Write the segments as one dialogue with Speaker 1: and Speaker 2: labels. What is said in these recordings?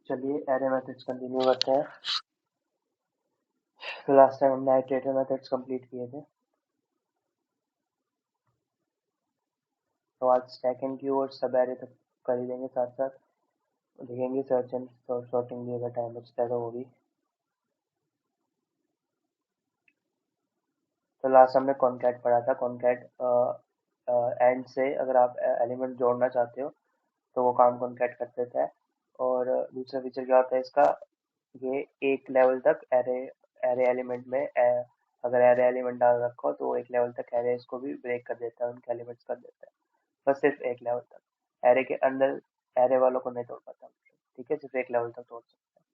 Speaker 1: चलिए array methods continue करते हैं। तो लास्ट टाइम हमने आइटरेटर मेथड्स कंप्लीट किए थे, तो आज स्टैक एंड क्यू और सब एरे तक कर ही देंगे साथ साथ। देखेंगे सर्च एंड सॉर्टिंग भी अगर टाइम बचता है तो वो भी। तो लास्ट हमने कॉनकैट पढ़ा था। कॉनकैट एंड से अगर आप एलिमेंट जोड़ना चाहते हो तो वो काम कॉनकैट कर देता है। और दूसरा फीचर क्या होता है इसका, ये एक लेवल तक एरे एरे एलिमेंट में अगर एरे एलिमेंट डाल रखो तो वो एक लेवल तक एरे इसको भी ब्रेक कर देता है, उनके एलिमेंट्स कर देता है, बस सिर्फ एक लेवल तक। एरे के अंदर एरे वालों को नहीं तोड़ पाता, ठीक है, सिर्फ एक लेवल तक तोड़ सकता है।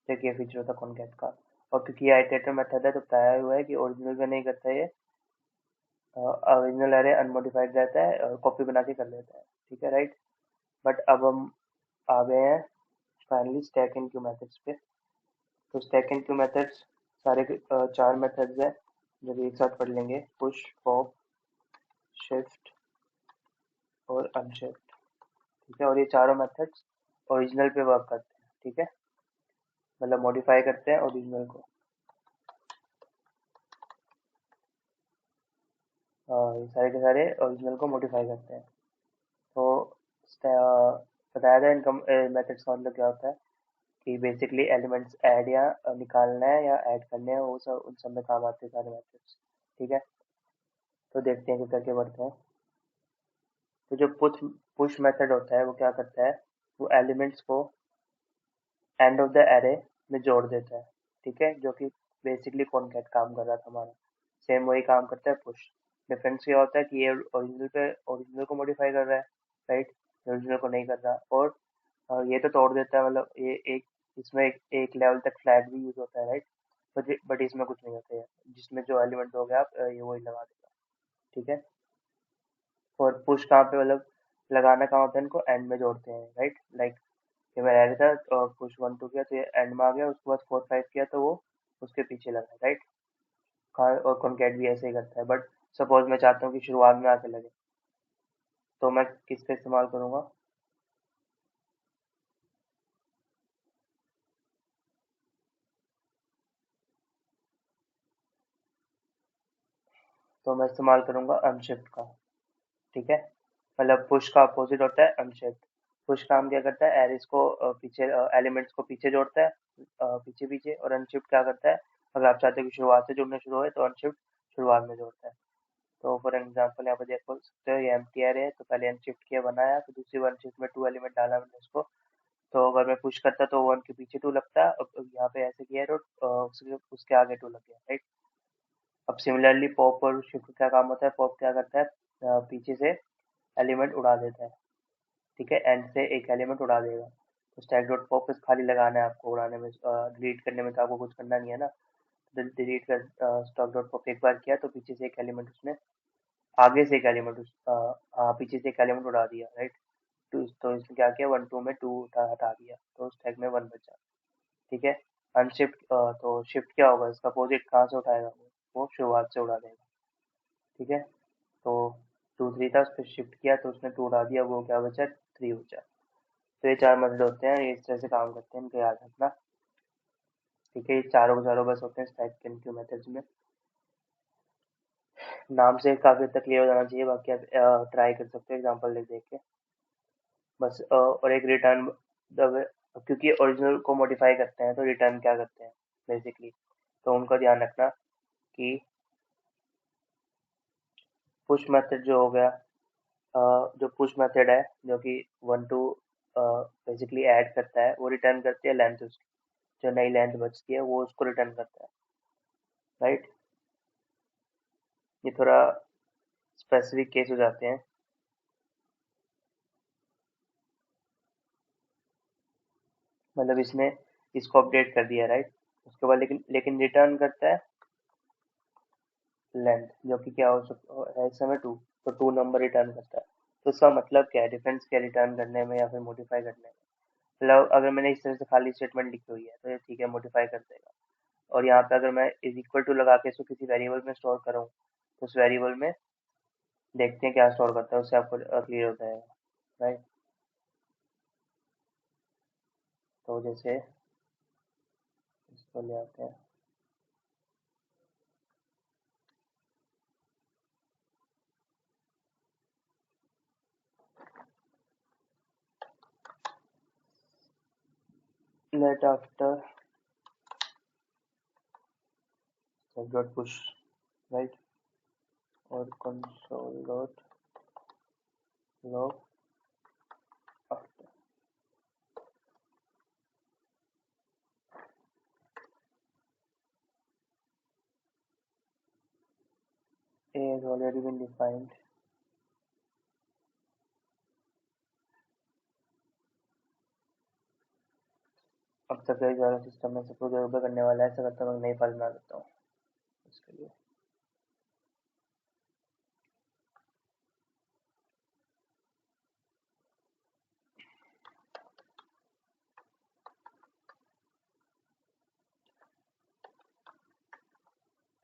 Speaker 1: तो एक ये फीचर होता है कॉनकैट का। और क्योंकि ये आइटरेटर मेथड है तो बताया हुआ है कि ओरिजिनल में नहीं करता ये, ओरिजिनल एरे अनमोडिफाइड रहता है और कॉपी बना के कर लेता है, ठीक है, राइट। बट अब हम आ गए हैं finally stack and Q methods पे। तो स्टैक एंड क्यू मेथड्स सारे चार मेथड्स हैं जो भी एक साथ पढ़ लेंगे, पुश, पॉप, शिफ्ट और अनशिफ्ट, ठीक है। और ये चारों मेथड्स ओरिजिनल पे वर्क करते हैं, ठीक है, मतलब मॉडिफाई करते हैं ओरिजिनल को। ये सारे के सारे ओरिजिनल को मॉडिफाई करते हैं। तो बताया था इनका मेथड्स का मतलब क्या होता है कि बेसिकली एलिमेंट्स ऐड या निकालना है या ऐड करने हैं, वो सब उन सब में काम आते हैं सारे मेथड्स, ठीक है। तो देखते हैं कि करके बढ़ते हैं। तो जो पुश मेथड होता है वो क्या करता है, वो एलिमेंट्स को एंड ऑफ द एरे में जोड़ देता है, ठीक है, जो कि बेसिकली कॉनकैट काम कर रहा था हमारा। सेम वही काम करता है पुश। डिफरेंस ये होता है कि ये ओरिजिनल को मॉडिफाई कर रहा है, राइट, ओरिजिनल को नहीं कर रहा। और ये तो तोड़ देता है, मतलब ये एक इसमें एक लेवल तक फ्लैग भी यूज होता है, राइट। बट इसमें कुछ नहीं होता है, जिसमें जो एलिमेंट हो गया आप ये वही लगा देगा, ठीक है। और पुश कहाँ पे, मतलब लगाना कहाँ होता है, इनको एंड में जोड़ते हैं, राइट। लाइक कि मैं रह रहा था और पुश 1 2 किया तो ये एंड में आ गया, उसके बाद 4 5 किया तो वो उसके पीछे लगा, राइट। और कॉनकैट भी ऐसे ही करता है, बट सपोज मैं चाहता हूँ कि शुरुआत में आके लगे, तो मैं किसका इस्तेमाल करूंगा, तो मैं इस्तेमाल करूंगा अनशिफ्ट का, ठीक है। मतलब पुश का अपोजिट होता है अनशिफ्ट। पुश काम क्या करता है, एरेस को पीछे एलिमेंट्स को पीछे जोड़ता है, पीछे पीछे। और अनशिफ्ट क्या करता है, अगर आप चाहते हो कि शुरुआत से जुड़ना शुरू हो तो अनशिफ्ट शुरुआत में जोड़ता है। तो फॉर एग्जांपल यहाँ पर देख सकते हो ये एम्प्टी एरे है, तो पहले अनशिफ्ट किया बनाया, तो दूसरी बार अनशिफ्ट में 2 एलिमेंट डाला मैंने उसको। तो अगर मैं पुश करता तो 1 के पीछे 2 लगता है, अब यहाँ पे ऐसे किया है तो उसके आगे 2 लग गया, राइट। अब सिमिलरली पॉप और शिफ्ट क्या काम होता है, पॉप क्या करता है, पीछे से एलिमेंट उड़ा देता है, ठीक है, एंड से एक एलिमेंट उड़ा देगा। तो स्टैक डॉट पॉप खाली लगाना है आपको, उड़ाने में डिलीट करने में तो आपको कुछ करना नहीं है ना। डिलीट कर स्टॉक डॉट पॉप एक बार किया तो पीछे से एक एलिमेंट उसने, आगे से एक एलिमेंट हाँ पीछे से एक एलिमेंट उड़ा दिया, राइट। तो इसने क्या किया, 1 2 में 2 हटा दिया तो स्टैक में 1 बचा, ठीक है। अनशिफ्ट तो शिफ्ट क्या होगा, इसका अपोजिट कहाँ से उठाएगा, वो शुरुआत से उड़ा देगा, ठीक है। तो 2 3 था, उस पर शिफ्ट किया तो उसने 2 उड़ा दिया, वो क्या बचा, 3 बचा। तो ये 4 मेथड होते हैं, ये इस तरह से काम करते हैं, इनको याद रखना, ठीक है। ये चारों के चारों बस होते हैं स्टैक एंड क्यू मेथड्स में। नाम से काफी हद तक क्लियर हो जाना चाहिए, बाकी आप ट्राई कर सकते हो एग्जांपल देख देख के, बस। और एक रिटर्न, क्योंकि ओरिजिनल को मॉडिफाई करते हैं तो रिटर्न क्या करते हैं बेसिकली, तो उनका ध्यान रखना कि पुश मेथड जो हो गया, जो पुश मेथड है जो कि 1 2 बेसिकली ऐड करता है, वो रिटर्न करती है लेंथ उसकी, जो नई लेंथ बचती है वो उसको रिटर्न करता है, राइट। ये थोड़ा स्पेसिफिक केस हो जाते हैं, मतलब इसने इसको अपडेट कर दिया, राइट। उसके बाद लेकिन लेकिन रिटर्न करता है लेंथ, जो कि क्या हो सकता है इस समय 2, तो 2 नंबर रिटर्न करता है। तो इसका मतलब क्या है, डिफरेंस क्या रिटर्न करने में या फिर मॉडिफाई करने में। मतलब अगर मैंने इस तरह से खाली स्टेटमेंट लिखी हुई है तो ये ठीक है, मॉडिफाई कर देगा। और यहाँ पे अगर मैं इज इक्वल टू लगा के इसको किसी वेरिएबल में स्टोर करूँ तो उस वेरिएबल में देखते हैं क्या स्टोर करता है, उससे आपको क्लियर हो जाएगा, राइट। तो जैसे इसको ले आते हैं, let after dot push, right, और console dot log after. A has already been defined. अब तक कई सारा सिस्टम में सपोज ऊपर करने वाला है, ऐसा करता हूँ, नई फाइल बना देता हूँ इसके लिए।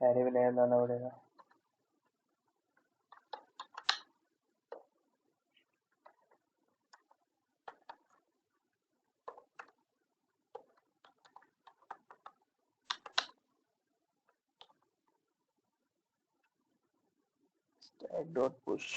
Speaker 1: एरे भी नया बनाना पड़ेगा। stack dot push,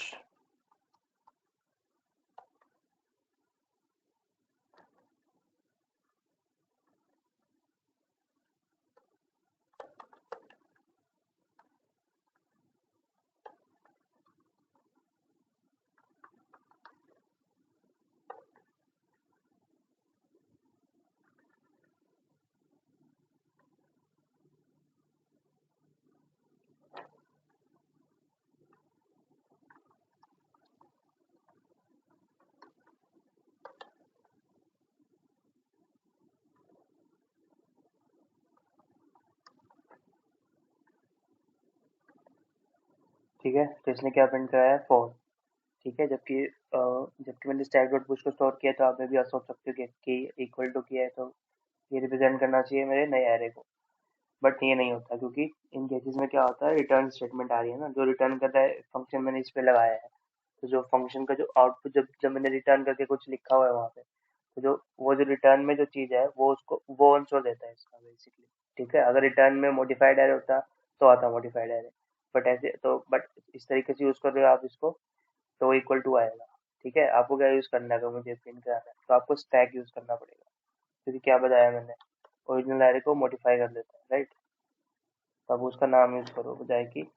Speaker 1: ठीक है। तो इसने क्या प्रिंट कराया है, 4, ठीक है। जबकि मैंने स्टैक डॉट पुश को स्टोर किया, तो आप भी सोच सकते हो कि इक्वल टू किया है, तो ये रिप्रेजेंट करना चाहिए मेरे नए एरे को। बट ये नहीं होता, क्योंकि इन केसेस में क्या होता है, रिटर्न स्टेटमेंट आ रही है ना, जो रिटर्न कर रहा है फंक्शन मैंने इस पे लगाया है। तो जो फंक्शन का जो आउटपुट, जब जब मैंने रिटर्न करके कुछ लिखा हुआ है वहाँ पे, तो जो रिटर्न में जो चीज़ है वो आंसर देता है इसका बेसिकली। ठीक है। अगर रिटर्न में मॉडिफाइड एरे होता तो आता मॉडिफाइड एरे, बट इस तरीके से यूज कर रहे हो आप इसको, तो इक्वल टू आएगा। ठीक है। आपको क्या यूज करना है, अगर मुझे प्रिंट कराना है तो आपको स्टैक यूज करना पड़ेगा, क्योंकि क्या बताया मैंने, ओरिजिनल एरे को मॉडिफाई कर देता है, राइट। तो आप उसका नाम यूज करो बजाय कि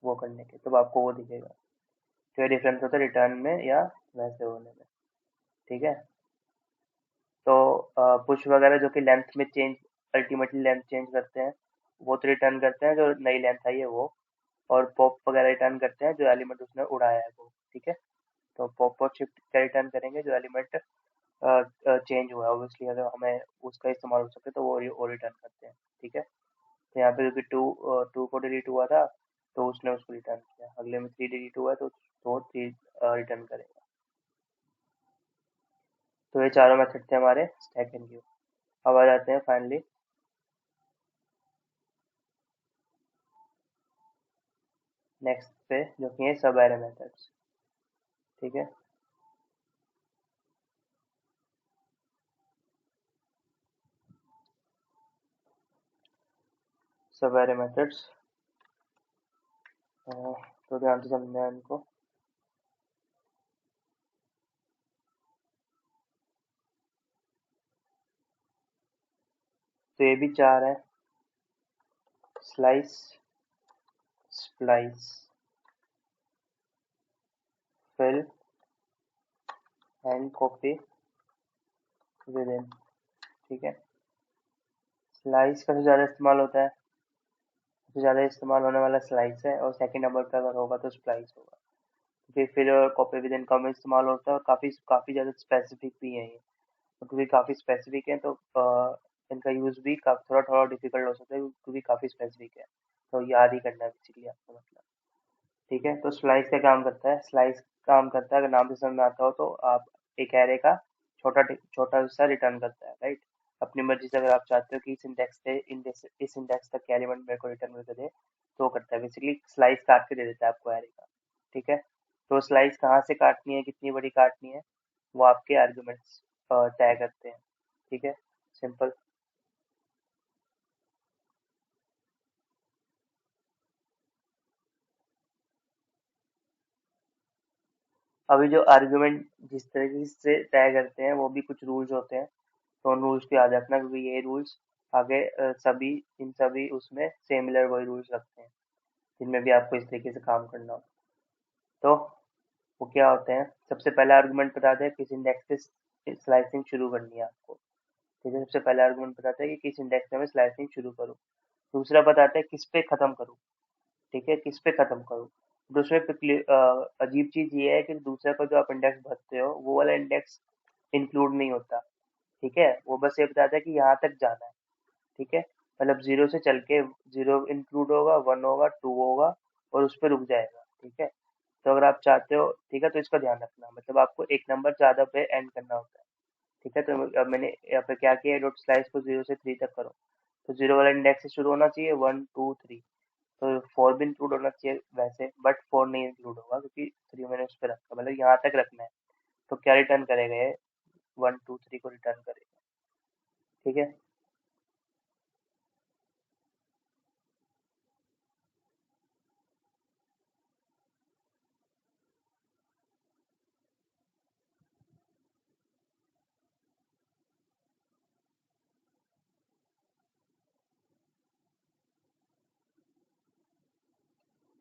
Speaker 1: वो करने के, तब आपको वो दिखेगा। तो ये डिफरेंस होता है रिटर्न में या वैसे होने में। ठीक है। तो पुश वगैरह जो कि लेंथ में चेंज, अल्टीमेटली लेंथ चेंज करते हैं, वो तो रिटर्न करते हैं जो नई लेंथ आई है वो। और पॉप वगैरह रिटर्न करते हैं जो एलिमेंट उसने उड़ाया है वो। ठीक है। तो पॉप और शिफ्ट क्या रिटर्न करेंगे, जो एलिमेंट चेंज हुआ है, ऑब्वियसली अगर हमें उसका इस्तेमाल हो सके तो वो रिटर्न करते हैं। ठीक है। तो यहाँ पे क्योंकि 2 को डिलीट हुआ था, तो उसने उसको रिटर्न किया। अगले में 3 डिलीट हुआ है, तो 3 रिटर्न करेगा। तो ये चारों मेथड थे हमारे स्टैक एंड क्यू। अब आ जाते हैं फाइनली नेक्स्ट पे, जो कि है सब एरे मेथड्स। ठीक है। सब एरे मेथड्स, तो ध्यान से समझना है इनको। तो ये भी 4 है, slice, splice, fill and copy within. ठीक है। स्लाइस का सबसे ज़्यादा इस्तेमाल होता है, सबसे ज़्यादा इस्तेमाल होने वाला स्लाइस है, और सेकंड नंबर पे अगर होगा तो स्प्लाइस होगा। फिर और कॉपी विद इन कम इस्तेमाल होता है, और काफ़ी काफ़ी ज़्यादा स्पेसिफिक भी है ये। तो क्योंकि काफ़ी स्पेसिफिक है, तो इनका यूज़ भी थोड़ा थोड़ा डिफिकल्ट हो सकता है, क्योंकि काफ़ी स्पेसिफिक है, तो याद ही करना है बेसिकली आपको, मतलब। ठीक है। तो स्लाइस का काम करता है, स्लाइस काम करता है, अगर नाम से समझ में आता हो तो, आप एक एरे का छोटा हिस्सा रिटर्न करता है, राइट। अपनी मर्जी से, अगर आप चाहते हो कि इस इंडेक्स तक के एलिमेंट मेरे को रिटर्न करके दे, तो वो करता है बेसिकली, स्लाइस काट के दे देता है आपको एरे का। ठीक है। तो स्लाइस कहाँ से काटनी है, कितनी बड़ी काटनी है, वो आपके आर्ग्यूमेंट्स तय करते हैं। ठीक है। सिंपल। अभी जो आर्गुमेंट जिस तरीके से तय करते हैं वो भी कुछ रूल्स होते हैं, तो उन रूल्स को याद रखना क्योंकि ये रूल्स आगे सभी इन सभी उसमें सिमिलर वही रूल्स रखते हैं जिनमें भी आपको इस तरीके से काम करना हो। तो वो क्या होते हैं, सबसे पहला आर्गुमेंट बताते हैं किस इंडेक्स से स्लाइसिंग शुरू करनी है आपको। ठीक है, सबसे पहला आर्गुमेंट बताता है कि किस इंडेक्स से मैं स्लाइसिंग शुरू करूँ। दूसरा बताता है किस पे खत्म करूँ। ठीक है, किस पे खत्म करूँ। दूसरे पे अजीब चीज ये है कि दूसरे का जो आप इंडेक्स भरते हो वो वाला इंडेक्स इंक्लूड नहीं होता। ठीक है, वो बस ये बताता है कि यहाँ तक जाना है। ठीक है, मतलब जीरो से चल के जीरो इंक्लूड होगा, वन होगा, टू होगा और उस पर रुक जाएगा। ठीक है, तो अगर आप चाहते हो, ठीक है, तो इसका ध्यान रखना, मतलब आपको एक नंबर ज्यादा पे एंड करना होता है। ठीक है, तो अब मैंने यहाँ पे क्या किया, डॉट स्लाइस को 0 से 3 तक करो, तो जीरो वाला इंडेक्स से शुरू होना चाहिए, 1 2 3। तो 4 भी इंक्लूड होना चाहिए वैसे, बट 4 नहीं इंक्लूड होगा क्योंकि 3 मैंने उस पर रखा, मतलब यहाँ तक रखना है। तो क्या रिटर्न करेगा ये, 1 2 3 को रिटर्न करेगा। ठीक है,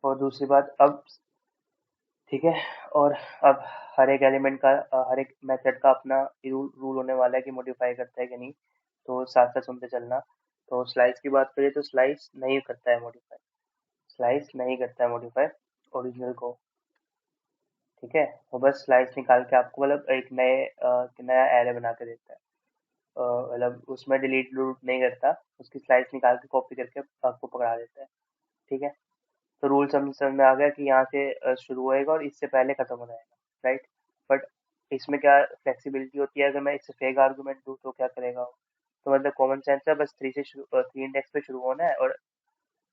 Speaker 1: और दूसरी बात अब, ठीक है, और अब हर एक एलिमेंट का हर एक मेथड का अपना रूल होने वाला है कि मॉडिफाई करता है कि नहीं, तो साथ साथ सुनते चलना। तो स्लाइस की बात करें तो स्लाइस नहीं करता है मॉडिफाई, स्लाइस नहीं करता है मॉडिफाई ओरिजिनल को। ठीक है, वो बस स्लाइस निकाल के आपको मतलब एक नया एरे बना के देता है। मतलब उसमें डिलीट लूट नहीं करता, उसकी स्लाइस निकाल के कॉपी करके आपको पकड़ा देता है। ठीक है, तो रूल समझ में आ गया कि यहाँ से शुरू होएगा और इससे पहले खत्म हो जाएगा, राइट। बट इसमें क्या फ्लेक्सिबिलिटी होती है, अगर मैं इससे फेक आर्गुमेंट दूँ तो क्या करेगा वो। तो मतलब कॉमन सेंस है, बस थ्री इंडेक्स पे शुरू होना है और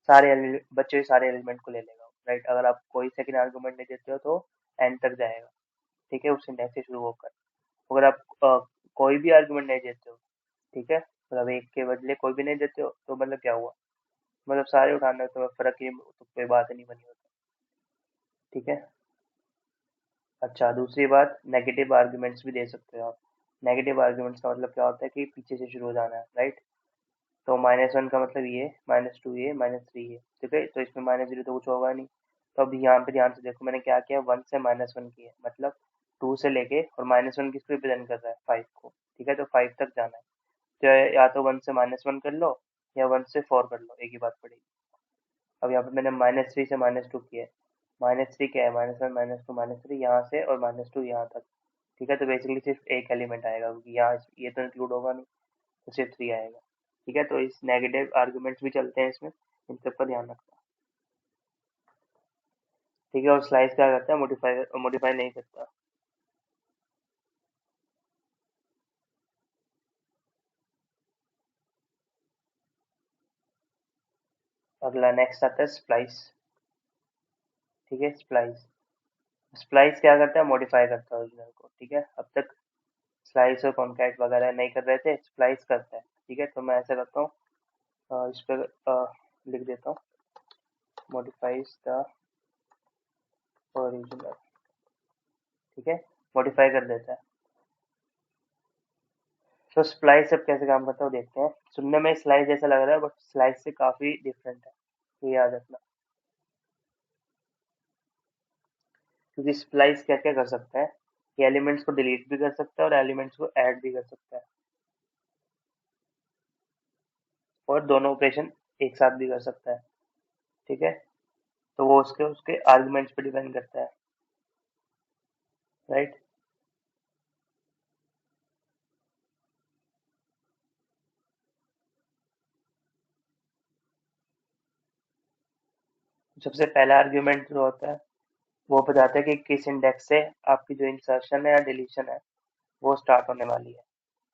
Speaker 1: बच्चे हुए सारे एलिमेंट को ले लेगा, राइट। अगर आप कोई सेकंड आर्गुमेंट नहीं देते हो तो एंड तक जाएगा। ठीक है, उस इंडेक्स से शुरू होकर। अगर आप कोई भी आर्गुमेंट नहीं देते हो, ठीक है, मतलब एक के बदले कोई भी नहीं देते हो, तो मतलब क्या हुआ, मतलब सारे उठाने तो फर्क ही, तो कोई बात नहीं बनी होती। ठीक है, अच्छा दूसरी बात, नेगेटिव आर्ग्यूमेंट्स भी दे सकते हो आप। नेगेटिव आर्ग्यूमेंट्स का मतलब क्या होता है कि पीछे से शुरू हो जाना है, राइट। तो -1 का मतलब ये, -2 ये, -3 ये। ठीक है, तो इसमें -0 तो कुछ होगा नहीं। तो अब यहाँ पे ध्यान से देखो मैंने क्या किया, 1 से -1 किया, मतलब 2 से लेके और -1 किसको रिप्रेजेंट कर रहा है, 5 को। ठीक है, तो 5 तक जाना है। तो या तो 1 से -1 कर लो या 1 से 4 कर लो, एक ही बात पड़ेगी। अब यहाँ पे मैंने -3 से -2 किया है। -3 क्या है, -1 -2 -3 यहाँ से और -2 यहाँ तक। ठीक है, तो बेसिकली सिर्फ एक एलिमेंट आएगा क्योंकि यहाँ ये तो इंक्लूड होगा नहीं, तो सिर्फ 3 आएगा। ठीक है, तो इस नेगेटिव आर्ग्यूमेंट्स भी चलते हैं इसमें, इन सब का ध्यान रखना। ठीक है, और स्लाइस क्या करता है, मॉडिफाई मॉडिफाई नहीं करता। अगला नेक्स्ट आता है स्प्लाइस। ठीक है, स्प्लाइस, स्प्लाइस क्या करता है, मॉडिफाई करता है ओरिजिनल को। ठीक है, अब तक स्लाइस और कॉन्कैट वगैरह नहीं कर रहे थे, स्प्लाइस करता है। ठीक है, तो मैं ऐसा करता हूँ, इस पर लिख देता हूँ, मॉडिफाइज द ओरिजिनल। ठीक है, मॉडिफाई कर देता है। तो स्प्लाइस अब कैसे काम करता है वो देखते हैं। सुनने में स्लाइस जैसा लग रहा है बट स्लाइस से काफी डिफरेंट है, ये याद रखना। क्योंकि स्प्लाइस क्या क्या कर सकता है, ये एलिमेंट्स को डिलीट भी कर सकता है और एलिमेंट्स को ऐड भी कर सकता है, और दोनों ऑपरेशन एक साथ भी कर सकता है। ठीक है, तो वो उसके उसके आर्गुमेंट्स पे डिपेंड करता है, राइट। सबसे पहला आर्ग्यूमेंट जो होता है वो बताता है कि किस इंडेक्स से आपकी जो इंसर्शन है या डिलीशन है वो स्टार्ट होने वाली है,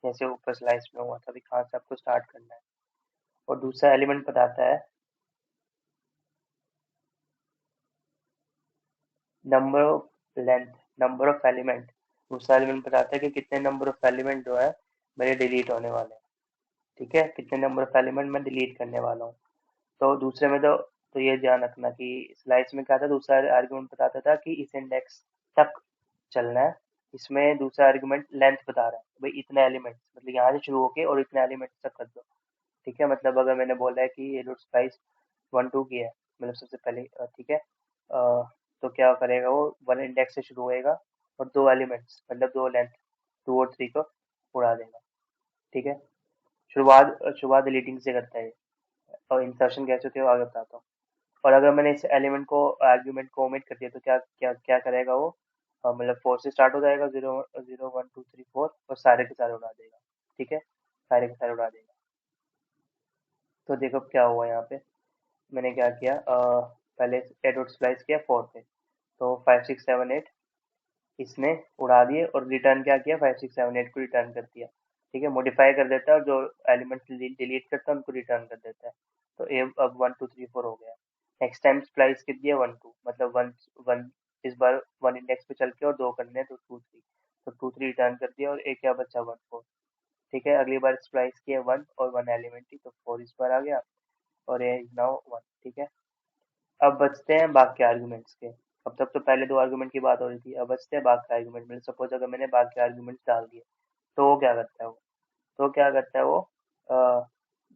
Speaker 1: जैसे ऊपर स्लाइस में हुआ था, अभी कहाँ से आपको स्टार्ट करना है। और दूसरा एलिमेंट बताता है number of length, number of element. दूसरा एलिमेंट बताता है कि कितने नंबर ऑफ एलिमेंट जो है मेरे डिलीट होने वाले हैं। ठीक है, कितने नंबर ऑफ एलिमेंट मैं डिलीट करने वाला हूँ। तो दूसरे में तो ये ध्यान रखना कि स्लाइस में क्या था, दूसरा आर्गुमेंट बताता था कि इस इंडेक्स तक चलना है। इसमें दूसरा आर्गुमेंट लेंथ बता रहा है, भाई इतने एलिमेंट, मतलब यहाँ से शुरू होके और इतने एलिमेंट तक कर दो। ठीक है, मतलब अगर मैंने बोला है कि ये डॉट स्लाइस 1 2 की है, मतलब सबसे पहले ठीक है, तो क्या करेगा वो, वन इंडेक्स से शुरू होएगा और दो एलिमेंट्स मतलब दो लेंथ 2 और 3 को उड़ा देगा। ठीक है, शुरुआत डिलीटिंग से करता है ये। और इंसर्शन कैसे होती है वो आगे बताता हूँ। और अगर मैंने इस एलिमेंट को आर्ग्यूमेंट को ओमिट कर दिया तो क्या क्या क्या करेगा वो, मतलब 4 से स्टार्ट हो जाएगा, 0 0 1 2 3 4, और सारे के सारे उड़ा देगा। ठीक है, सारे के सारे उड़ा देगा। तो देखो क्या हुआ यहाँ पे, मैंने क्या किया, पहले ए डॉट स्प्लाइस किया 4 पे, तो 5 6 7 8 इसने उड़ा दिए, और रिटर्न क्या किया, 5 6 7 8 को रिटर्न कर दिया। ठीक है, मॉडिफाई कर देता है और जो एलिमेंट्स डिलीट करता है उनको रिटर्न कर देता है। तो ये अब 1 2 3 4 हो गया। नेक्स्ट टाइम स्प्लाइस कित दिया 1 2, मतलब वन वन, इस बार वन इंडेक्स पे चल के और दो करने हैं, तो 2 3, तो 2 3 रिटर्न कर दिया और एक क्या बचा, 1 4। ठीक है, अगली बार स्प्लाइस किया 1 और 1 एलिमेंट ही, तो 4 इस बार आ गया, और ये इज नाउ 1। ठीक है, अब बचते हैं बाकी आर्गुमेंट्स के। अब तक तो पहले दो आर्गुमेंट की बात हो रही थी, अब बचते हैं बाकी आर्गुमेंट। मतलब सपोज अगर मैंने बाकी आर्गुमेंट्स डाल दिए, तो वो क्या करता है वो, तो क्या करता है वो,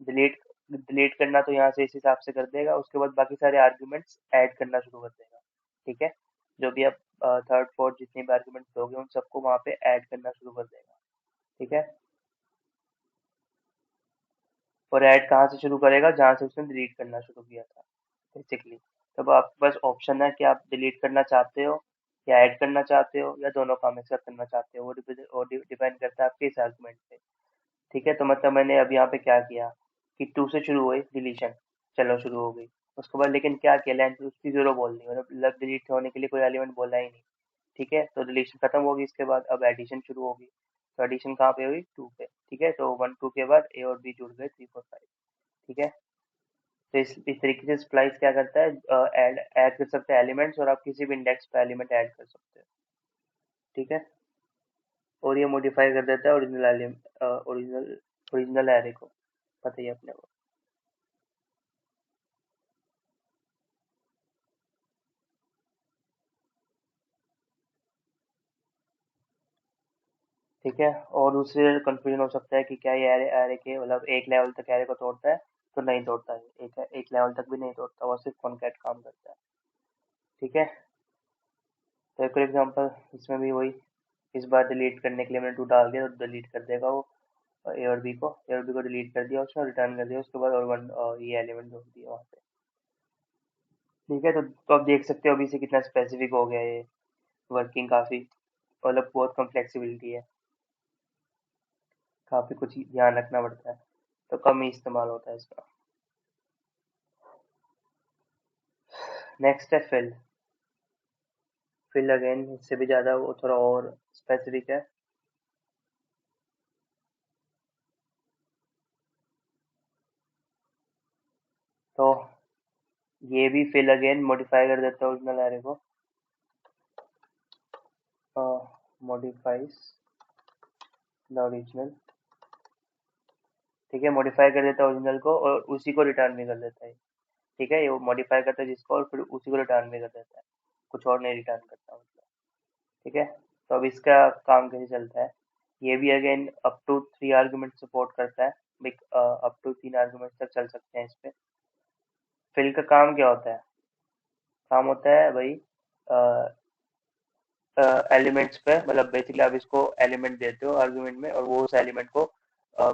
Speaker 1: डिलीट डिलीट करना तो यहाँ से इस हिसाब से कर देगा, उसके बाद बाकी सारे आर्गुमेंट्स ऐड करना शुरू कर देगा। ठीक है, जो भी आप थर्ड फोर्थ जितने भी आर्गुमेंट्स दोगे उन सबको वहाँ पे ऐड करना शुरू कर देगा। ठीक है, और ऐड कहाँ से शुरू करेगा, जहाँ से उसने डिलीट करना शुरू किया था बेसिकली। तब आपके पास ऑप्शन है कि आप डिलीट करना चाहते हो या ऐड करना चाहते हो या दोनों काम एक साथ करना चाहते हो, वो डिपेंड करता है आपके इस आर्गुमेंट पे। ठीक है, तो मतलब मैंने अब यहाँ पे क्या किया कि 2 से शुरू हुई डिलीशन, चलो शुरू हो गई। उसके बाद लेकिन क्या किया, लेंथ उसकी 0 बोल दी, मतलब डिलीट होने के लिए कोई एलिमेंट बोला ही नहीं। ठीक है, तो डिलीशन खत्म होगी, इसके बाद अब एडिशन शुरू होगी। तो एडिशन कहाँ पे हुई, 2 पे। ठीक है, तो 1 2 के बाद ए और बी जुड़ गए 3 4 5। ठीक है, तो इस तरीके से स्प्लाइस क्या करता है, ऐड ऐड कर सकते हैं एलिमेंट्स, और आप किसी भी इंडेक्स पे एलिमेंट ऐड कर सकते हो। ठीक है, और ये मॉडिफाई कर देता है ओरिजिनल ओरिजिनल एरे को, पता ही है अपने को। ठीक है, और दूसरे कंफ्यूजन हो सकता है कि क्या ये एरे एरे के मतलब एक लेवल तक एरे को तोड़ता है, तो नहीं तोड़ता है, एक एक लेवल तक भी नहीं तोड़ता, वो सिर्फ कॉनकैट काम करता है। ठीक है, तो एक एग्जांपल इसमें भी वही, इस बार डिलीट करने के लिए मैंने 2 डाल दिया तो डिलीट कर देगा वो, ए और बी को डिलीट कर दिया उसने, रिटर्न कर दिया उसके बाद, और वन ये एलिमेंट जोड़ दिया वहाँ पे। ठीक है, तो आप देख सकते हो अभी से कितना स्पेसिफिक हो गया ये, वर्किंग काफी, मतलब बहुत कम फ्लेक्सिबिलिटी है, काफी कुछ ध्यान रखना पड़ता है, तो कम ही इस्तेमाल होता है इसका। नेक्स्ट है फिल। फिल अगेन इससे भी ज्यादा वो थोड़ा और स्पेसिफिक है। तो ये भी फिल अगेन मॉडिफाई कर देता है ओरिजिनल एरे को, मॉडिफाइज द ओरिजिनल। ठीक है, मॉडिफाई कर देता है ओरिजिनल को और उसी को रिटर्न भी कर देता है। ठीक है, ये मॉडिफाई करता है जिसको और फिर उसी को रिटर्न भी कर देता है, कुछ और नहीं रिटर्न करता मतलब। ठीक है, तो अब इसका काम कैसे चलता है, ये भी again up to 3 argument support करता है, अप टू 3 आर्गुमेंट तक चल सकते हैं इस पे। फिल का काम क्या होता है, काम होता है भाई एलिमेंट्स पे, मतलब बेसिकली आप इसको एलिमेंट देते हो आर्गुमेंट में और वो उस एलिमेंट को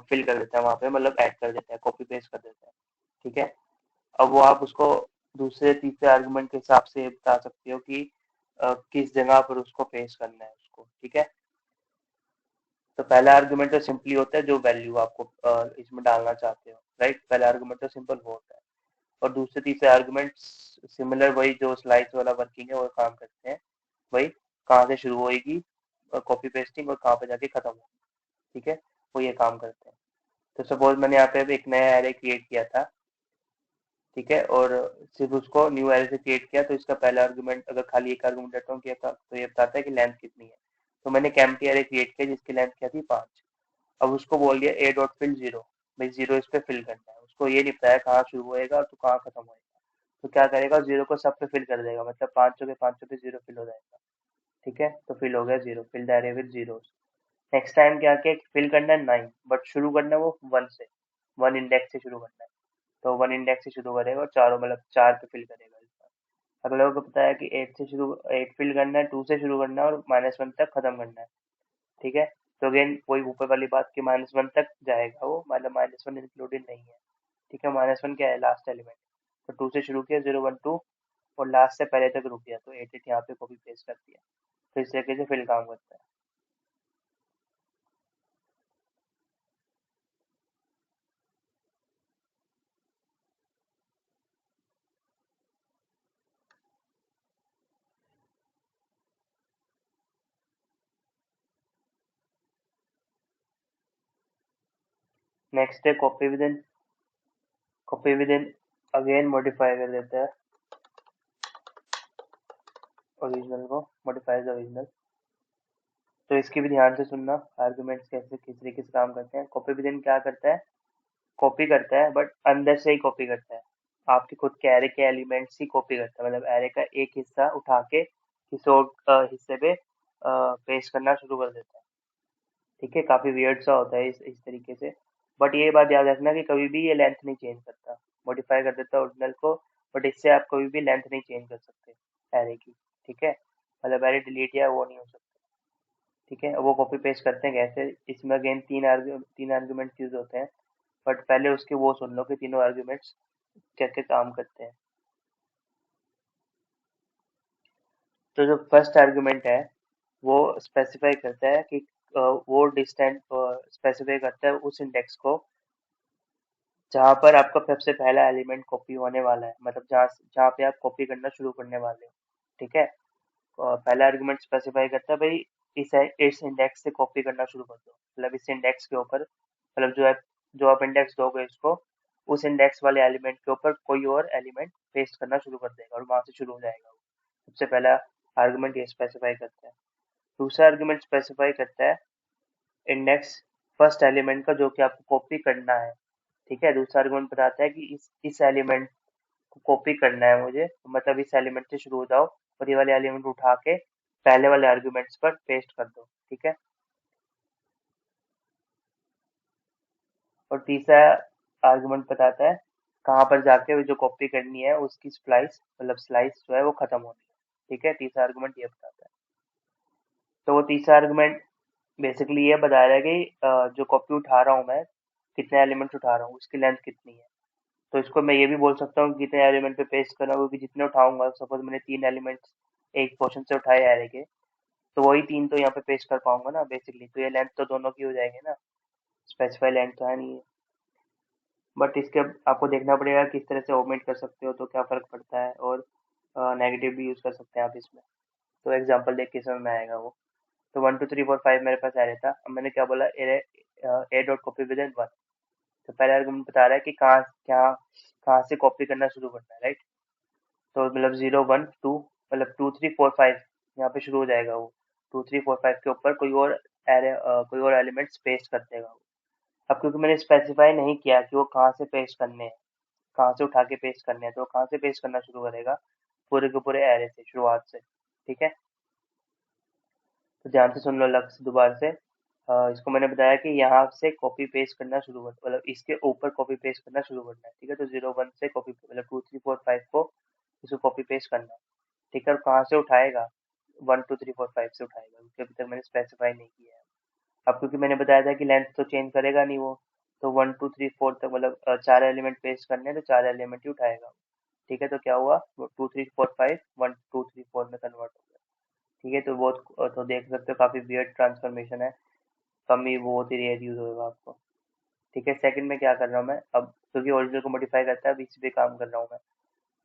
Speaker 1: फिल कर देता है वहां पे, मतलब ऐड कर देता है, कॉपी पेस्ट कर देता है। ठीक है, अब वो आप उसको दूसरे तीसरे आर्गुमेंट के हिसाब से बता सकते हो कि किस जगह पर उसको पेस्ट करना है उसको। ठीक है, तो पहला आर्गुमेंट तो सिंपली होता है जो वैल्यू आपको इसमें डालना चाहते हो, राइट, पहला आर्गुमेंट तो सिंपल वो होता है। और दूसरे तीसरे आर्गुमेंट सिमिलर, वही जो स्लाइस वाला वर्किंग है वो काम करते हैं, वही कहाँ से शुरू होएगी कॉपी पेस्टिंग और कहाँ पे जाके खत्म होगी। ठीक है, वो ये काम करते हैं। तो सपोज मैंने यहाँ पे एक नया एरे क्रिएट किया था। ठीक है, और सिर्फ उसको न्यू एरे से क्रिएट किया, तो इसका पहला आर्गुमेंट अगर खाली एक आर्गुमेंट रिटर्न किया था तो ये बताता है कि लेंथ कितनी है। तो मैंने एक एम्प्टी एरे क्रिएट किया जिसकी लेंथ क्या थी 5। अब उसको बोल दिया ए डॉट फिल 0। भाई जीरो इस पे फिल करना है, उसको ये नहीं पता है कहाँ शुरू होएगा और तो कहाँ खत्म होएगा। तो क्या करेगा, जीरो को सब पे फिल कर देगा, मतलब 500 के 500 पे जीरो फिल हो जाएगा। ठीक है, तो फिल हो गया zero, fill the array with zero. Next time क्या क्या फिल करना है 9, बट शुरू करना है वो 1 से, 1 इंडेक्स से शुरू करना है। तो 1 इंडेक्स से शुरू करेगा और चारों मतलब 4 पे फिल करेगा इस बार। अगले को पता है कि 8 से शुरू, 8 फिल करना है, 2 से शुरू करना है और -1 तक खत्म करना है। ठीक है, तो अगेन वही ऊपर वाली बात कि -1 तक जाएगा वो, मतलब -1 इंक्लूडेड नहीं है। ठीक है, -1 क्या है, लास्ट एलिमेंट। तो 2 से शुरू किया 0 1 2 और लास्ट से पहले तक रुक गया, तो 8 8 यहाँ पे कॉपी पेस्ट कर दिया। तो इस तरीके से फिल काम करता है। नेक्स्ट है copy with in. Copy with in again modify कर देता है ओरिजिनल को, मॉडिफाइज ओरिजिनल। तो इसकी भी ध्यान से सुनना, आर्गुमेंट्स कैसे किस तरीके से काम करते हैं। कॉपी विद इन क्या करता है, कॉपी करता है बट अंदर से ही कॉपी करता है, आपके खुद के एरे के एलिमेंट्स ही कॉपी करता है, मतलब एरे का एक हिस्सा उठा के किसी और हिस्से पे पेस्ट करना शुरू कर देता है। ठीक है, काफी वियर्ड सा होता है इस तरीके से। बट ये बात याद रखना कि कभी भी ये लेंथ नहीं चेंज करता, मॉडिफाई कर देता है ओरिजिनल को, बट इससे आप कभी भी लेंथ नहीं चेंज कर सकते एरे की। ठीक है, मतलब एरे डिलीट या वो नहीं हो सकता। ठीक है, वो कॉपी पेस्ट करते हैं कैसे, इसमें अगेन तीन आर्ग्यूमेंट्स यूज होते हैं। बट पहले उसके वो सुन लो कि तीनों आर्ग्यूमेंट्स कैसे काम करते हैं। तो जो फर्स्ट आर्गुमेंट है वो स्पेसिफाई करता है कि वो डिस्टेंस स्पेसिफाई करता है उस इंडेक्स को जहाँ पर आपका सबसे पहला एलिमेंट कॉपी होने वाला है, मतलब जहाँ जहाँ पे आप कॉपी करना शुरू करने वाले हो। ठीक है, पहला आर्गुमेंट स्पेसिफाई करता है भाई इस इंडेक्स से कॉपी करना शुरू कर दो, मतलब इस इंडेक्स के ऊपर, मतलब जो आप इंडेक्स दोगे इसको, उस इंडेक्स वाले एलिमेंट के ऊपर कोई और एलिमेंट पेस्ट करना शुरू कर देगा और वहां से शुरू हो जाएगा वो। सबसे पहला आर्गुमेंट ये स्पेसिफाई करता है। दूसरा आर्गुमेंट स्पेसिफाई करता है इंडेक्स फर्स्ट एलिमेंट का जो कि आपको कॉपी करना है। ठीक है, दूसरा आर्गुमेंट बताता है कि इस एलिमेंट को कॉपी करना है मुझे, मतलब इस एलिमेंट से शुरू हो जाओ और ये वाले एलिमेंट उठा के पहले वाले आर्गुमेंट्स पर पेस्ट कर दो। ठीक है, और तीसरा आर्गुमेंट बताता है कहाँ पर जाके वो जो कॉपी करनी है उसकी स्लाइस जो है वो खत्म होनी है। ठीक है, तीसरा आर्गुमेंट ये बताता है। तो वो तीसरा आर्गुमेंट बेसिकली ये बता रहा है कि जो कॉपी उठा रहा हूँ मैं, कितने एलिमेंट्स उठा रहा हूँ, उसकी लेंथ कितनी है। तो इसको मैं ये भी बोल सकता हूँ कि कितने एलिमेंट पे पेस्ट कर रहा हूँ, क्योंकि जितने उठाऊंगा, सपोज मैंने 3 एलिमेंट्स एक पोर्शन से उठाए एरे के, तो वही 3 तो यहाँ पे पेस्ट कर पाऊंगा ना बेसिकली, तो ये लेंथ तो दोनों की हो जाएगी ना, स्पेसिफाई लेंथ तो है नहीं है। बट इसके आपको देखना पड़ेगा किस तरह से ओमिट कर सकते हो, तो क्या फ़र्क पड़ता है, और नेगेटिव भी यूज़ कर सकते हैं आप इसमें। तो एग्जांपल देख के समझ में आएगा वो। तो 1 2 3 4 5 मेरे पास एरे था, अब मैंने क्या बोला, ए डॉट कॉपी विद इन 1। तो पहला आर्गुमेंट बता रहा है कि कहाँ से कॉपी करना शुरू करना है, राइट। तो मतलब 0 1 2, मतलब 2 3 4 5 यहाँ पे शुरू हो जाएगा वो। 2 3 4 5 के ऊपर कोई और एलिमेंट्स पेस्ट कर देगा वो। अब क्योंकि मैंने स्पेसिफाई नहीं किया कि वो कहाँ से पेस्ट करने हैं, कहाँ से उठा के पेस्ट करने हैं, तो वो कहाँ से पेस्ट करना शुरू करेगा, पूरे के पूरे एरे से, शुरुआत से। ठीक है, तो ध्यान से सुन लो अलग से दोबारा से। इसको मैंने बताया कि यहाँ से कॉपी पेस्ट करना शुरू कर, मतलब इसके ऊपर कॉपी पेस्ट करना शुरू करना है। ठीक है, तो 0 1 से कॉपी, मतलब 2 3 4 5 को इसको कॉपी पेस्ट करना है। ठीक है, और कहाँ से उठाएगा, 1 2 3 4 5 से उठाएगा, क्योंकि अभी तक मैंने स्पेसिफाई नहीं किया है। अब क्योंकि मैंने बताया था कि लेंथ तो चेंज करेगा नहीं वो, तो 1 2 3 4 तक, मतलब 4 एलिमेंट पेस्ट करने हैं, तो 4 एलिमेंट ही उठाएगा। ठीक है, तो क्या हुआ, 2 3 4 5 1 2 3 4 में कन्वर्ट हो गया। ठीक है, तो बहुत, तो देख सकते हो काफी वियर्ड ट्रांसफॉर्मेशन है, कम ही बहुत ही रेयर यूज होगा आपको। ठीक है, सेकंड में क्या कर रहा हूँ मैं अब, क्योंकि ओरिजिनल को मॉडिफाई करता है, अब इसी पे काम कर रहा हूँ मैं।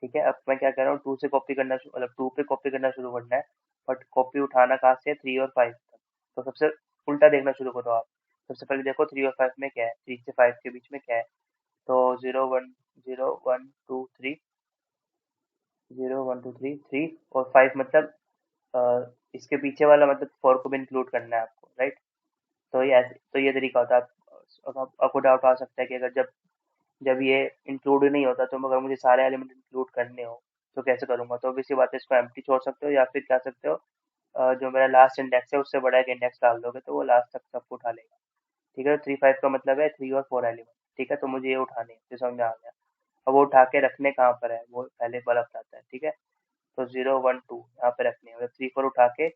Speaker 1: ठीक है, अब मैं क्या कर रहा हूँ, 2 से कॉपी करना मतलब 2 पे कॉपी करना शुरू करना है, बट कॉपी उठाना कहाँ से है, 3 और 5 तक। तो सबसे उल्टा देखना शुरू करो आप। सबसे पहले देखो 3 और 5 में क्या है, 3 से 5 के बीच में क्या है। तो 0 1 0 1 2 3 और 5, मतलब इसके पीछे वाला, मतलब 4 को भी इंक्लूड करना है आपको, राइट। तो ये तरीका होता है। अब आपको डाउट आ सकता है कि अगर जब जब ये इंक्लूड ही नहीं होता तो अगर मुझे सारे एलिमेंट इंक्लूड करने हो तो कैसे करूंगा? तो obvious सी बात है, इसको एम्प्टी छोड़ सकते हो या फिर क्या सकते हो, जो मेरा लास्ट इंडेक्स है उससे बड़ा एक इंडेक्स डाल दोगे तो वो लास्ट तक सबको उठा लेगा। ठीक है, 3 5 का मतलब है 3 और 4 एलिमेंट। ठीक है, तो मुझे ये उठाने हैं, तो समझ में आ गया। अब वो उठा के रखने कहाँ पर है वो पहले वाला बताता है। ठीक है, तो 0 1 2 यहाँ पे रखने हैं, मतलब 3 4 उठा के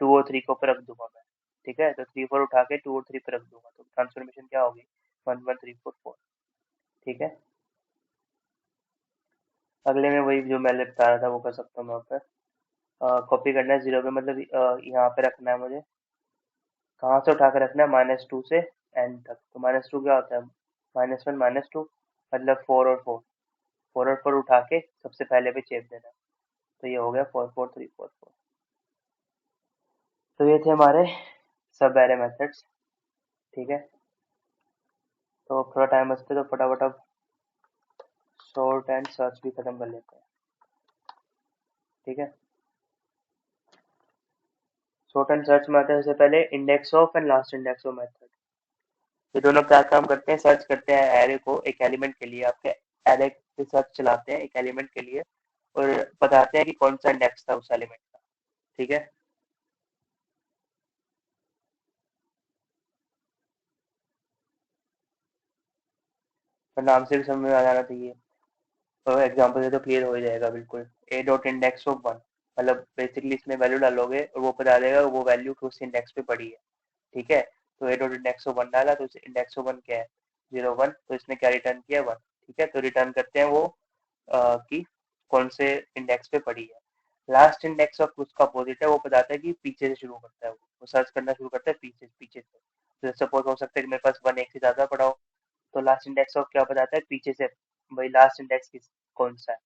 Speaker 1: 2 और 3 को पे रख दूंगा मैं। ठीक है, तो 3 4 उठा के 2 और 3 पे रख दूंगा, तो ट्रांसफॉर्मेशन क्या होगी? 1 1 3 4 4। ठीक है, अगले में वही जो मैंने बता रहा था वो कर सकता हूँ मैं यहाँ पे। कॉपी करना है 0 पे, मतलब यहाँ पे रखना है मुझे। कहाँ से उठा के रखना है? -2 से n तक। तो -2 क्या होता है? -1 -2, मतलब 4 और 4। 4 और 4 उठा के सबसे पहले पे चेप देना है। तो ये हो गया 4 4 3 4 4। तो ये थे हमारे सब एरे मेथड्स। ठीक है, तो थोड़ा टाइम बचते तो फटाफट अब सॉर्ट एंड सर्च भी खत्म कर लेते हैं। ठीक है, सॉर्ट एंड सर्च में आता है सबसे पहले index of and last index of method. ये दोनों क्या काम करते हैं? सर्च करते हैं एरे को एक एलिमेंट के लिए, आपके एरे पे सर्च चलाते हैं एक एलिमेंट के लिए और बताते हैं कि कौन सा इंडेक्स था उस एलिमेंट का। ठीक है, तो नाम से भी समझ में आ जाना चाहिए। तो एग्जांपल से तो क्लियर हो ही जाएगा बिल्कुल। ए डॉट इंडेक्स ऑफ 1, मतलब बेसिकली इसमें वैल्यू डालोगे और वो बता देगा वो वैल्यू किस इंडेक्स पे पड़ी है। ठीक है, तो ए डॉट इंडेक्स ऑफ 1 डाला तो इंडेक्स ऑफ 1 क्या है? 0 1, तो इसने क्या रिटर्न किया? 1। ठीक है, तो रिटर्न करते हैं वो कि कौन से इंडेक्स पे पड़ी है। लास्ट इंडेक्स ऑफ उसका अपोजिट है, वो बताता है कि पीछे से शुरू करता है, वो सर्च करना शुरू करता है पीछे पीछे से। तो सपोज हो सकता है कि मेरे पास 1 एक से ज्यादा पड़ा हो, तो लास्ट इंडेक्स ऑफ क्या बताता है? पीछे से भाई लास्ट इंडेक्स किस कौन सा है।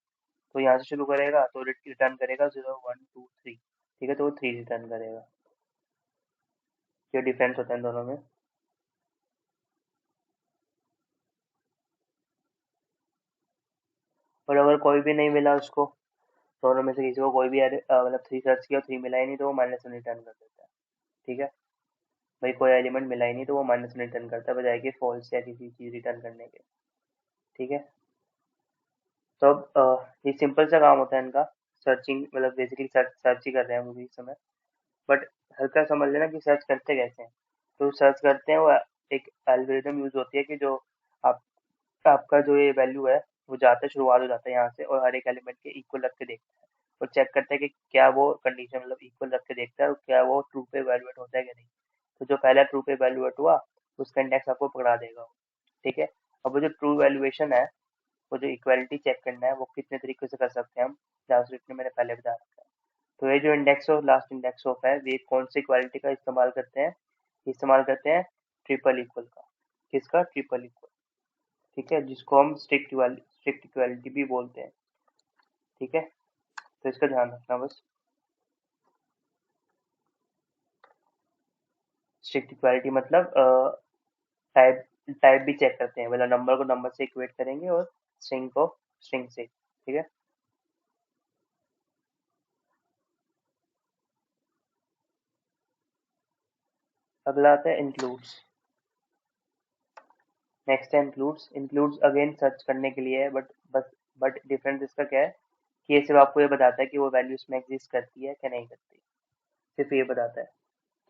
Speaker 1: तो यहाँ से शुरू करेगा तो रिटर्न करेगा 0 1 2 3। ठीक है, तो वो 3 रिटर्न करेगा। ये डिफरेंस होता है इन दोनों में। और अगर कोई भी नहीं मिला उसको, दोनों में से किसी को कोई भी मतलब 3 सर्च किया और 3 मिला ही नहीं, तो वो -1 रिटर्न कर देता है। ठीक है, भाई कोई एलिमेंट मिला ही नहीं तो वो -1 रिटर्न करता है बजाय कि फॉल्स या किसी चीज रिटर्न करने के। ठीक है, तो अब ये सिंपल सा काम होता है इनका, सर्चिंग, मतलब बेसिकली सर्च ही कर रहे हैं हम इस समय। बट हल्का समझ लेना कि सर्च करते कैसे हैं। तो सर्च करते हैं वो एक एल्गोरिदम यूज होती है कि जो आप आपका जो ये वैल्यू है वो जाता है, शुरुआत हो जाता है यहाँ से और हर एक एलिमेंट के इक्वल रख के देखता है और चेक करता है कि क्या वो कंडीशन, मतलब इक्वल रख के देखता है और क्या वो ट्रू पे वैल्यूएट होता है कि नहीं। तो जो पहला ट्रू पे वैल्यूएट हुआ उसका इंडेक्स आपको पकड़ा देगा। ठीक है, अब वो जो ट्रू वैल्यूएशन है, वो जो इक्वालिटी चेक करना है वो कितने तरीके से कर सकते हैं हम, जावास्क्रिप्ट में मैंने पहले बता रखा है। तो ये जो index of last index of है, ये कौन सी इक्वालिटी का इस्तेमाल करते हैं? इस्तेमाल करते हैं ट्रिपल इक्वल का। किसका? Triple equal. ठीक है, जिसको हम स्ट्रिक्ट इक्वालिटी भी बोलते हैं। ठीक है, तो इसका ध्यान रखना बस। स्ट्रिक्ट इक्वालिटी मतलब टाइप टाइप भी चेक करते हैं, मतलब नंबर को नंबर से इक्वेट करेंगे और स्ट्रिंग को स्ट्रिंग से। ठीक है, अगला आता है इंक्लूड्स। नेक्स्ट है इंक्लूड्स। इंक्लूड्स अगेन सर्च करने के लिए है, बट डिफरेंस इसका क्या है कि ये सिर्फ आपको ये बताता है कि वो वैल्यू इसमें एग्जिस्ट करती है क्या नहीं करती, सिर्फ ये बताता है।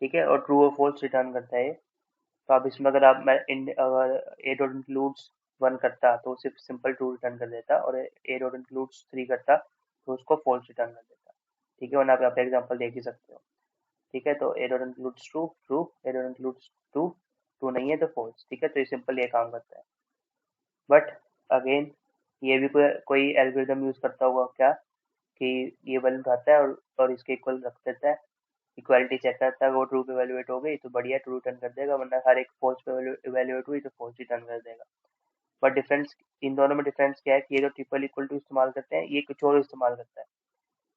Speaker 1: ठीक है, और ट्रू और फॉल्स रिटर्न करता है ये। तो आप इसमें अगर आप अगर ए डॉट इंक्लूड्स 1 करता तो सिर्फ सिंपल ट्रू रिटर्न कर देता, और ए डॉट इंक्लूड्स 3 करता तो उसको फॉल्स रिटर्न कर देता। ठीक है, वरना आप यहाँ पे एग्जाम्पल देख ही सकते हो। ठीक है, तो ए डॉट इंक्लूड्स ट्रू ट्रू, ए डॉट इंक्लूड्स ट्रू ट्रू नहीं है तो फॉल्स। ठीक है, तो ये सिंपल ये काम करता है। बट अगेन ये भी कोई एल्गोरिदम यूज करता होगा क्या कि ये वैल्यू उठाता है और इसके इक्वल रख देता है, इक्वालिटी चेक करता है, वो ट्रू पे वैल्यूएट हो गई तो बढ़िया ट्रू रिटर्न कर देगा, वरना हर एक फॉल्स पे वैल्यूएट हुई तो फॉल्स रिटर्न कर देगा। बट डिफरेंस इन दोनों में डिफरेंस क्या है कि ये जो ट्रिपल इक्वल टू इस्तेमाल करते हैं ये कुछ और इस्तेमाल करता है।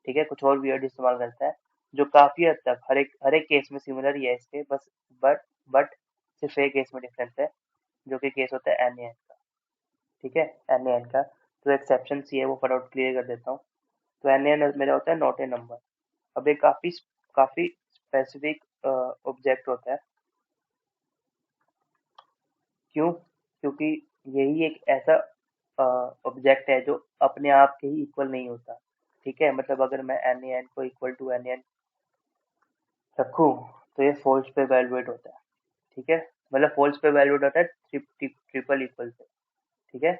Speaker 1: ठीक है, कुछ और वियर्ड इस्तेमाल करता है जो काफी हद तक हर एक केस में सिमिलर ही है इसके, बस बट बट सिर्फ एक केस में डिफरेंस है, जो कि केस होता है एन ए एन का। ठीक है, एन ए एन का तो एक्सेप्शन सी है वो फटाफट क्लियर कर देता हूँ। तो एन ए एन मेरा होता है नॉट ए नंबर। अब ये काफी काफी स्पेसिफिक ऑब्जेक्ट होता है। क्यों? क्योंकि यही एक ऐसा ऑब्जेक्ट है जो अपने आप के ही इक्वल नहीं होता। ठीक है, मतलब अगर मैं एन ए एन को इक्वल टू एन एन रखूं तो ये फोल्स पे वैल्यूएट होता है। ठीक है, मतलब फोल्स पे वैल्यूएट होता है ट्रिपल इक्वल पे। ठीक है,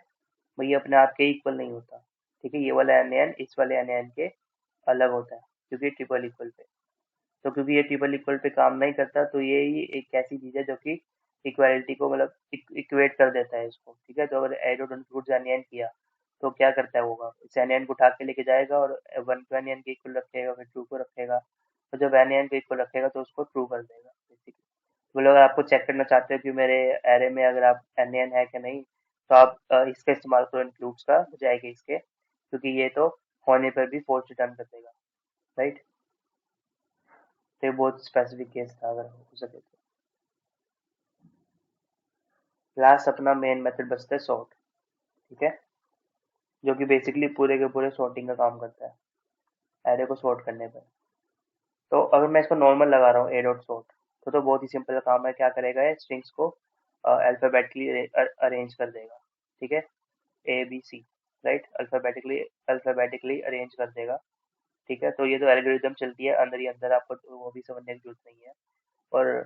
Speaker 1: वो ये अपने आप के इक्वल नहीं होता। ठीक है, ये वाला एन एन इस वाले एन एन के अलग होता है क्योंकि ट्रिपल इक्वल पे। तो क्योंकि ये ट्रिपल इक्वल पे काम नहीं करता तो ये ही एक ऐसी चीज है जो कि इक्वालिटी को मतलब इक्वेट कर देता है इसको। ठीक है, तो अगर एडोड इंक्लूड एन किया तो क्या करता है होगा, इस एन को उठा के लेके जाएगा और वन को एन के इक्वल रखेगा, फिर टू को रखेगा, तो जब एन को इक्वल रखेगा तो उसको ट्रू कर देगा बेसिकली। मतलब अगर आपको चेक करना चाहते हो कि मेरे एरे में अगर आप एन है कि नहीं, तो आप इसका इस्तेमाल करो, इंक्लूड्स का हो जाएगा इसके, क्योंकि ये तो होने पर भी फोर्स रिटर्न कर देगा। राइट, तो ये बहुत स्पेसिफिक केस था अगर हो सके तो। लास्ट अपना मेन मेथड बचता है सॉर्ट। ठीक है, जो कि बेसिकली पूरे के पूरे सॉर्टिंग का काम करता है एरे को सॉर्ट करने पर। तो अगर मैं इसको नॉर्मल लगा रहा हूँ ए डॉट सॉर्ट, तो बहुत ही सिंपल काम है। क्या करेगा, ये स्ट्रिंग्स को अल्फाबेटिकली अरेंज कर देगा। ठीक है, A B C, right, alphabetically alphabetically arrange कर देगा। ठीक है, तो ये तो एल्गोरिदम चलती है अंदर ही अंदर, आपको तो वो भी समझने की जरूरत नहीं है। और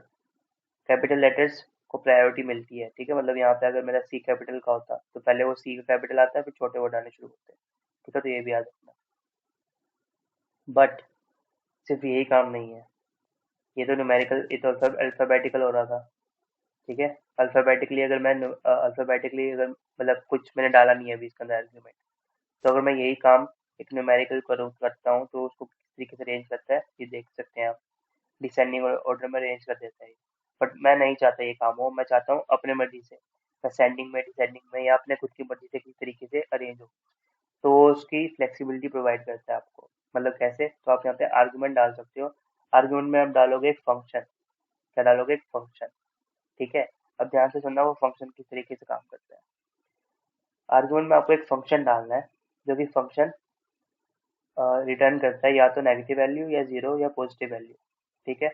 Speaker 1: कैपिटल लेटर्स को प्रायोरिटी मिलती है। ठीक है, मतलब यहाँ पे अगर मेरा सी कैपिटल का होता तो पहले वो सी का कैपिटल आता है, फिर छोटे वर्ड आने शुरू होते हैं। ठीक है, तो ये भी याद रखना। बट सिर्फ यही काम नहीं है, ये तो न्यूमेरिकल, ये तो अल्फाबेटिकल हो रहा था। ठीक है, अल्फाबेटिकली अगर मैं अल्फाबेटिकली अगर मतलब कुछ मैंने डाला नहीं है अभी इसके अंदर आर्ग्यूमेंट, तो अगर मैं यही काम एक न्यूमेरिकल करूँ करता हूँ तो उसको किस तरीके से अरेंज करता है ये देख सकते हैं आप। डिसेंडिंग ऑर्डर में अरेंज कर देता है। बट मैं नहीं चाहता ये काम हो, मैं चाहता हूँ अपने मर्जी से असेंडिंग में, डिसेंडिंग में, या अपने खुद की मर्जी से किस तरीके से अरेंज हो। तो वो उसकी फ्लेक्सिबिलिटी प्रोवाइड करता है आपको। मतलब कैसे, तो आप यहाँ पे आर्गुमेंट डाल सकते हो। आर्गुमेंट में आप डालोगे एक फंक्शन। क्या डालोगे, एक फंक्शन। ठीक है, अब ध्यान से सुनना वो फंक्शन किस तरीके से काम करता है। आर्गुमेंट में आपको एक फंक्शन डालना है जो कि फंक्शन रिटर्न करता है या तो नेगेटिव वैल्यू या जीरो या पॉजिटिव वैल्यू। ठीक है,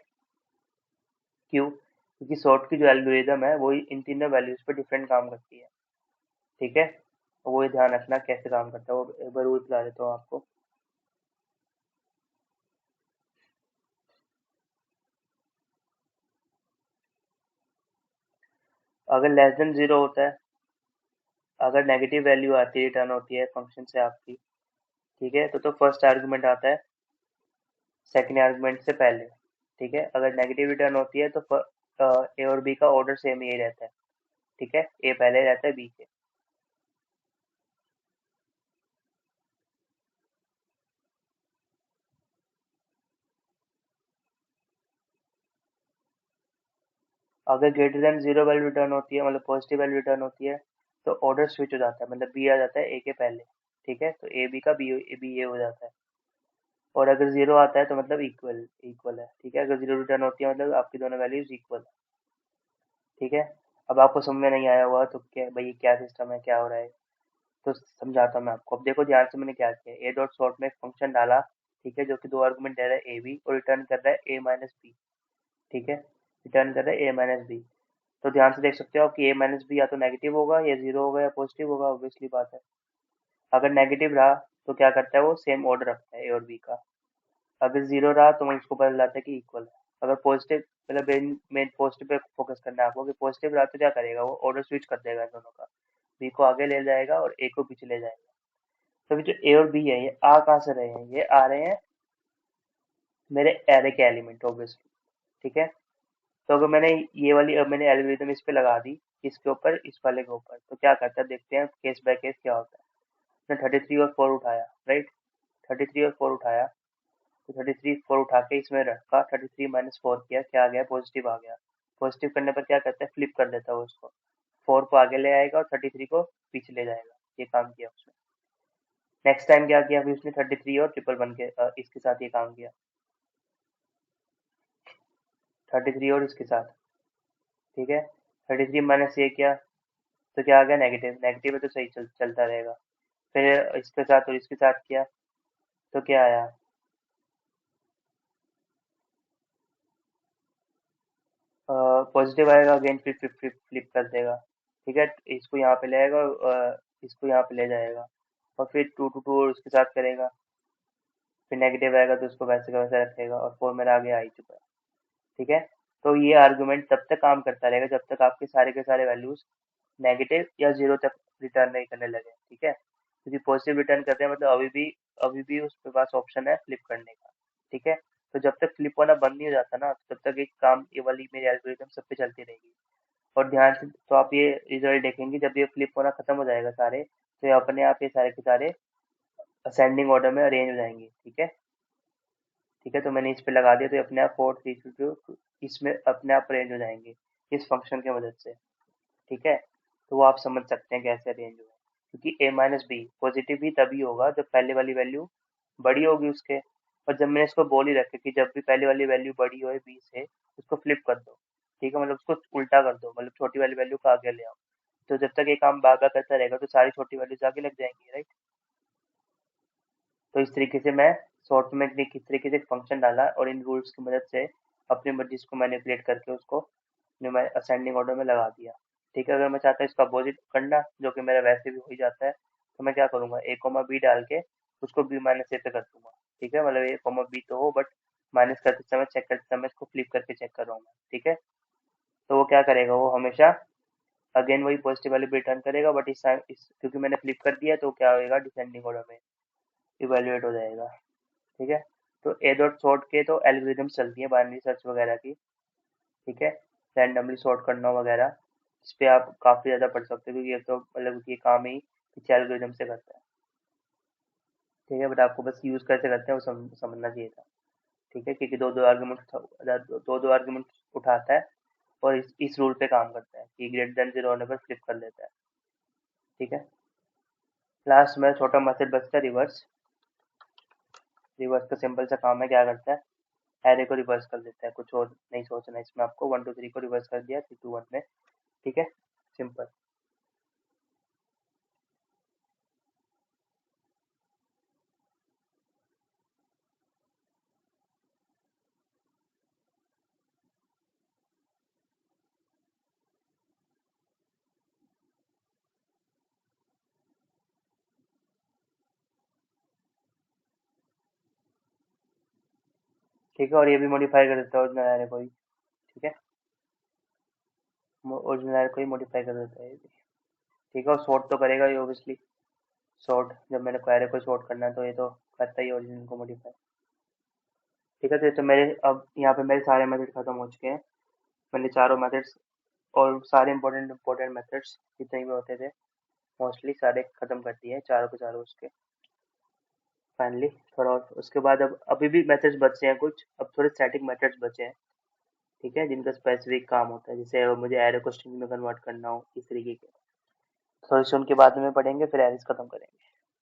Speaker 1: क्यों? क्योंकि सॉर्ट की जो एल्गोरिदम है वो इन तीनों वैल्यूज पे डिफरेंट काम करती है। ठीक है, तो वो ध्यान रखना कैसे काम करता है, वो एक बार रूल बता देता हूँ आपको। अगर लेस देन जीरो होता है, अगर नेगेटिव वैल्यू आती है, रिटर्न होती है फंक्शन से आपकी, ठीक है, तो फर्स्ट आर्गुमेंट आता है सेकंड आर्गुमेंट से पहले। ठीक है, अगर नेगेटिव रिटर्न होती है तो ए और बी का ऑर्डर सेम ही रहता है। ठीक है, ए पहले रहता है बी के। अगर greater than zero value return होती है, मतलब पॉजिटिव वैल्यू रिटर्न होती है, तो ऑर्डर स्विच हो जाता है, मतलब बी आ जाता है ए के पहले। ठीक है, तो ए बी का बी ए हो जाता है। और अगर जीरो आता है तो मतलब इक्वल इक्वल है। ठीक है, अगर जीरो रिटर्न होती है मतलब आपकी दोनों वैल्यूज इक्वल है। ठीक है, अब आपको समझ में नहीं आया हुआ तो क्या भाई, ये क्या सिस्टम है, क्या हो रहा है, तो समझाता हूँ मैं आपको। अब देखो ध्यान से, मैंने क्या किया, ए डॉट सॉर्ट में एक फंक्शन डाला। ठीक है, जो कि दो आर्गुमेंट दे रहा है ए बी और रिटर्न कर रहा है ए माइनस बी। ठीक है, रिटर्न कर रहा है ए माइनस बी। तो ध्यान से देख सकते हो आप कि ए माइनस बी या तो नेगेटिव होगा या जीरो होगा या पॉजिटिव होगा, ऑब्वियसली बात है। अगर नेगेटिव रहा तो क्या करता है, वो सेम ऑर्डर रखता है ए और बी का। अगर जीरो रहा तो मैं इसको बदल जाता है कि इक्वल है। अगर पॉजिटिव, मतलब main main positive pay focus करना है आपको, कि पॉजिटिव रहा तो क्या करेगा, वो ऑर्डर स्विच कर देगा इन दोनों का। बी को आगे ले जाएगा और ए को पीछे ले जाएगा। तो अभी जो ए और बी है, ये आ कहाँ से रहे हैं, ये आ रहे हैं मेरे एरे के एलिमेंट ऑब्वियसली। ठीक है, तो अगर मैंने ये वाली, अब मैंने एल्गोरिथम इस पे लगा दी, इसके ऊपर, इस वाले के ऊपर, तो क्या करता है देखते हैं केस बाय केस क्या होता है। मैंने 33 और 4 उठाया, राइट, 33 और 4 उठाया, तो 33 4 उठा के इसमें रखा, 33 माइनस 4 किया, क्या आ गया, पॉजिटिव आ गया। पॉजिटिव करने पर क्या करता है, फ्लिप कर देता है वो उसको, 4 को आगे ले आएगा और 33 को पीछे ले जाएगा। ये काम किया उसने। नेक्स्ट टाइम क्या किया, अभी उसने 33 और ट्रिपल वन के इसके साथ ये काम किया, 33 और इसके साथ। ठीक है, 33 माइनस ये किया, तो क्या आ गया, नेगेटिव। नेगेटिव है तो सही चलता रहेगा। फिर इसके साथ और इसके साथ किया, तो क्या आया, पॉजिटिव आएगा, अगेन फिर फ्लिप फ्लिप फ्लिप कर देगा। ठीक है, इसको यहाँ पे ले आएगा और इसको यहाँ पे ले जाएगा, और फिर 2 to 2 और उसके साथ करेगा, फिर नेगेटिव आएगा तो उसको वैसे का वैसे रखेगा, और 4 मेरा आगे आ ही चुका है। ठीक है, तो ये आर्गुमेंट तब तक काम करता रहेगा जब तक आपके सारे के सारे वैल्यूज नेगेटिव या जीरो तक रिटर्न नहीं करने लगे। ठीक है, क्योंकि पॉजिटिव रिटर्न करते हैं मतलब अभी भी उसके पास ऑप्शन है फ्लिप करने का। ठीक है, तो जब तक फ्लिप होना बंद नहीं हो जाता ना, तब तक एक काम, ये वाली मेरी एल्गोरिथम सब पे चलती रहेगी। और ध्यान से तो आप ये रिजल्ट देखेंगे, जब ये फ्लिप होना खत्म हो जाएगा सारे, तो ये अपने आप ये सारे के सारे असेंडिंग ऑर्डर में अरेंज हो जाएंगे। ठीक है, ठीक है, तो मैंने इस पे लगा दिया, तो ये अपने आप 4 3 2 इसमें अपने आप अरेंज हो जाएंगे इस फंक्शन की मदद से। ठीक है, तो वो आप समझ सकते हैं कैसे अरेंज हुआ, क्योंकि a-b पॉजिटिव भी तभी होगा जब पहले वाली वैल्यू बड़ी होगी उसके। और जब मैंने इसको बोल ही रखा कि जब भी पहले वाली वैल्यू बड़ी हो b से, उसको फ्लिप कर दो। ठीक है, मतलब उसको उल्टा कर दो, मतलब छोटी वाली वैल्यू को आगे ले आओ। तो जब तक ये काम बागा करता रहेगा तो सारी छोटी वैल्यूज आगे लग जाएंगी, राइट। तो इस तरीके से मैं शॉर्ट में किस तरीके से एक फंक्शन डाला और इन रूल्स की मदद से अपनी मर्जी को मैनिपुलेट करके उसको मैं असेंडिंग ऑर्डर में लगा दिया। ठीक है, अगर मैं चाहता हूँ इसका अपोजिट करना, जो कि मेरा वैसे भी हो ही जाता है, तो मैं क्या करूँगा, ए कोमा बी डाल के उसको बी माइनस ए पे कर दूंगा। ठीक है, मतलब ए कोमा बी तो हो, बट माइनस करते समय, चेक करते समय इसको फ्लिप करके चेक कर रहा हूँ मैं। ठीक है, तो वो क्या करेगा, वो हमेशा अगेन वही पॉजिटिव वाली रिटर्न करेगा, बट इस क्योंकि मैंने फ्लिप कर दिया तो क्या होएगा, डिसेंडिंग ऑर्डर में इवेल्युएट हो जाएगा। ठीक है, तो ए डॉट सॉर्ट के तो एल्गोरिदम चलती है बाइनरी सर्च वगैरह की। ठीक है, रैंडमली सॉर्ट करना वगैरह, इस पे आप काफ़ी ज़्यादा पढ़ सकते हो, क्योंकि ये तो मतलब ये काम ही पीछे एल्गोरिदम से करता है। ठीक है, बट आपको बस यूज़ कैसे करते हैं वो समझना चाहिए था। ठीक है, क्योंकि दो दो आर्ग्यूमेंट उठाता है, और इस रूल पे काम करता है कि ग्रेटर देन जीरो होने पर फ्लिप कर देता है। ठीक है, लास्ट में छोटा मैथड बचता है रिवर्स। रिवर्स का सिंपल सा काम है, क्या करता है, एरे को रिवर्स कर देता है, कुछ और नहीं सोचना है इसमें आपको। 1 2 3 को रिवर्स कर दिया 3 2 1 में। ठीक है, सिंपल। ठीक है, और ये भी मॉडिफाई कर देता है ओरिजिनल एरे को ही। ठीक है, ओरिजिनल एरे को ही मॉडिफाई कर देता है ये भी। ठीक है, और सॉर्ट तो करेगा ही ऑब्वियसली। सॉर्ट, जब मैंने एरे को सॉर्ट करना है तो ये तो करता ही ओरिजिनल को मॉडिफाई। ठीक है, तो मेरे अब यहाँ पे मेरे सारे मेथड खत्म हो चुके हैं। मैंने चारों मेथड्स और सारे इंपॉर्टेंट इंपॉर्टेंट मेथड्स जितने भी होते थे मोस्टली सारे खत्म कर दिए हैं, चारों के चारों उसके। फाइनली थोड़ा और उसके बाद अब अभी भी मेथड्स बचे हैं कुछ, अब थोड़े स्टैटिक मेथड्स बचे हैं। ठीक है, जिनका स्पेसिफिक काम होता है, जैसे मुझे एरे को स्ट्रिंग में कन्वर्ट करना हो, इस तरीके के। तो इसे उनके बाद में पढ़ेंगे, फिर एरेस खत्म करेंगे।